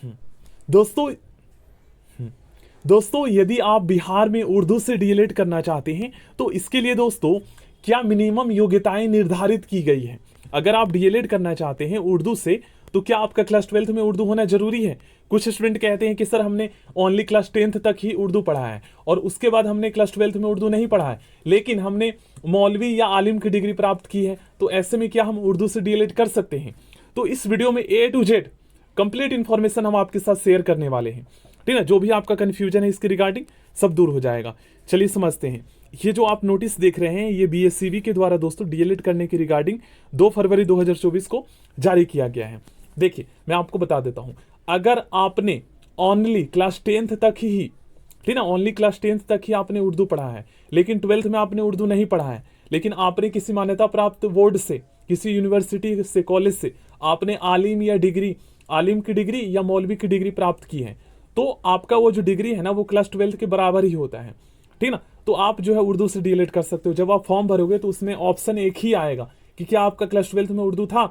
दोस्तों दोस्तों यदि आप बिहार में उर्दू से डीएलएड करना चाहते हैं तो इसके लिए दोस्तों क्या मिनिमम योग्यताएं निर्धारित की गई है। अगर आप डीएलएड करना चाहते हैं उर्दू से तो क्या आपका क्लास 12th में उर्दू होना जरूरी है। कुछ स्टूडेंट कहते हैं कि सर हमने ओनली क्लास 10th तक ही उर्दू पढ़ा है और उसके बाद हमने क्लास 12th में उर्दू नहीं पढ़ा है, लेकिन हमने मौलवी या आलिम की डिग्री प्राप्त की है, तो ऐसे में क्या हम उर्दू से डीएलएड कर सकते हैं। तो इस वीडियो में A to Z complete information हम आपके साथ शेयर करने वाले हैं, ठीक है। जो भी आपका कंफ्यूजन है इसके रिगार्डिंग सब दूर हो जाएगा। चलिए समझते हैं। ये जो आप नोटिस देख रहे हैं ये बीएससीबी के द्वारा दोस्तों डीएलएड करने के रिगार्डिंग 2 फरवरी 2024 को जारी किया गया है। देखिए मैं आपको बता देता हूं, अगर आपने ओनली क्लास 10th तक ही, ठीक ना, ओनली क्लास 10th तक ही आपने उर्दू पढ़ा है, लेकिन 12th में आपने उर्दू नहीं पढ़ा है, लेकिन आपने किसी मान्यता प्राप्त बोर्ड से, किसी यूनिवर्सिटी से, कॉलेज से आपने आलिम की डिग्री या मौलवी की डिग्री प्राप्त की है, तो आपका वो जो डिग्री है ना वो क्लास 12th के बराबर ही होता है, ठीक ना। तो आप जो है उर्दू से डीएलएड कर सकते हो। जब आप फॉर्म भरोगे तो उसमें ऑप्शन एक ही आएगा कि क्या आपका क्लास 12th में उर्दू था,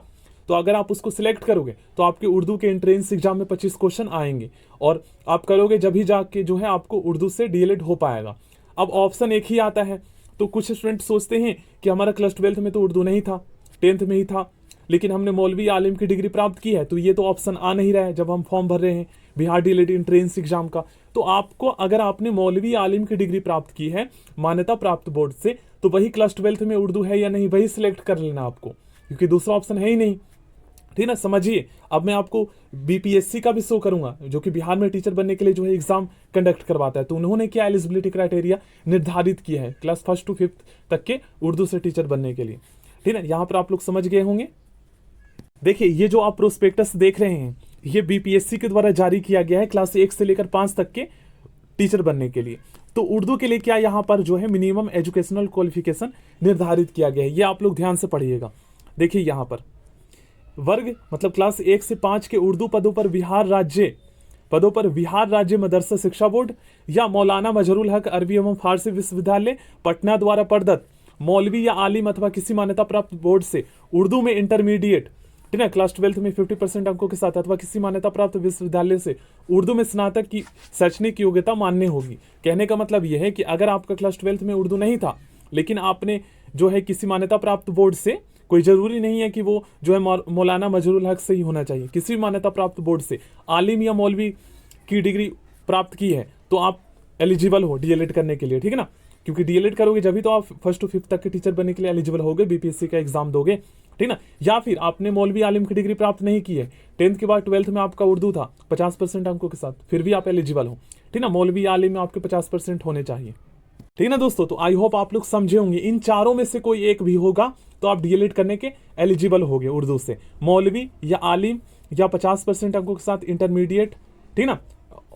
तो अगर आप उसको सिलेक्ट करोगे तो आपके उर्दू के एंट्रेंस एग्जाम में 25 क्वेश्चन आएंगे और आप करोगे जब ही जाके जो है आपको उर्दू से डीएलएड हो पाएगा। अब ऑप्शन एक ही आता है, तो कुछ स्टूडेंट सोचते हैं कि हमारा क्लास 12th में तो उर्दू नहीं था, 10th में ही था, लेकिन हमने मौलवी आलिम की डिग्री प्राप्त की है, तो ये तो ऑप्शन आ नहीं रहा है जब हम फॉर्म भर रहे हैं बिहार डीएलएड एंट्रेंस एग्जाम का। तो आपको, अगर आपने मौलवी आलिम की डिग्री प्राप्त की है मान्यता प्राप्त बोर्ड से, तो वही क्लास 12th में उर्दू है या नहीं वही सिलेक्ट कर लेना आपको, क्योंकि दूसरा ऑप्शन है ही नहीं, ठीक ना। समझिए, अब मैं आपको बीपीएससी का भी शो करूंगा जो कि बिहार में टीचर बनने के लिए जो है एग्जाम कंडक्ट करवाता है। तो उन्होंने क्या एलिजिबिलिटी क्राइटेरिया निर्धारित किया है क्लास 1st to 5th तक के उर्दू से टीचर बनने के लिए, ठीक है। यहां पर आप लोग समझ गए होंगे। देखिए ये जो आप प्रोस्पेक्टस देख रहे हैं ये बीपीएससी के द्वारा जारी किया गया है क्लास 1 से लेकर 5 तक के टीचर बनने के लिए। तो उर्दू के लिए क्या यहाँ पर जो है मिनिमम एजुकेशनल क्वालिफिकेशन निर्धारित किया गया है, ये आप लोग ध्यान से पढ़िएगा। देखिए यहाँ पर वर्ग मतलब क्लास 1 से 5 के उर्दू पदों पर बिहार राज्य मदरसा शिक्षा बोर्ड या मौलाना मजहरूल हक अरबी एवं फारसी विश्वविद्यालय पटना द्वारा प्रदत्त मौलवी या आलिम अथवा किसी मान्यता प्राप्त बोर्ड से उर्दू में इंटरमीडिएट, ठीक है, क्लास 12th में 50% अंकों के साथ, अथवा किसी मान्यता प्राप्त विश्वविद्यालय से उर्दू में स्नातक की शैक्षणिक योग्यता मान्य होगी। कहने का मतलब यह है कि अगर आपका क्लास 12th में उर्दू नहीं था, लेकिन आपने जो है किसी मान्यता प्राप्त बोर्ड से, कोई जरूरी नहीं है कि वो जो है मौलाना मजहरूल हक से ही होना चाहिए, किसी मान्यता प्राप्त बोर्ड से आलिम या मौलवी की डिग्री प्राप्त की है, तो आप एलिजिबल हो डीएलएड करने के लिए, ठीक है ना। क्योंकि डीएलएड करोगे जब ही तो आप 1st to 5th तक के टीचर बनने के लिए एलिजिबल होगे, बीपीएससी का एग्जाम दोगे, ठीक ना। या फिर आपने मौलवी आलिम की डिग्री प्राप्त नहीं की है, 10th के बाद 12th में आपका उर्दू था 50% अंकों के साथ, फिर भी आप एलिजिबल हो, ठीक ना। मौलवी आलिम में आपके 50% होने चाहिए, ठीक ना दोस्तों। तो आई होप आप लोग समझे होंगे। इन चारों में से कोई एक भी होगा तो आप डीएलएड करने के एलिजिबल होगे उर्दू से, मौलवी या आलिम या 50% अंकों के साथ इंटरमीडिएट, ठीक ना,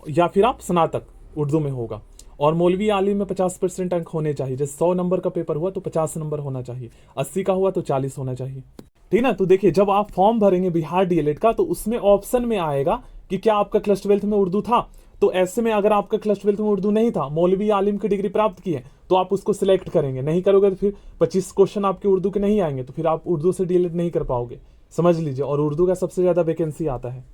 या फिर आप स्नातक उर्दू में होगा। और मौलवी आलिम में 50% अंक होने चाहिए। जैसे 100 नंबर का पेपर हुआ तो 50 नंबर होना चाहिए, 80 का हुआ तो 40 होना चाहिए, ठीक ना। तो देखिए जब आप फॉर्म भरेंगे बिहार डीएलएड का तो उसमें ऑप्शन में आएगा कि क्या आपका क्लास 12th में उर्दू था। तो ऐसे में अगर आपका क्लास 12th में उर्दू नहीं था, मौलवी आलिम की डिग्री प्राप्त की है, तो आप उसको सिलेक्ट करेंगे। नहीं करोगे तो फिर 25 क्वेश्चन आपके उर्दू के नहीं आएंगे, तो फिर आप उर्दू से डीएलएड नहीं कर पाओगे, समझ लीजिए। और उर्दू का सबसे ज्यादा वैकेंसी आता है।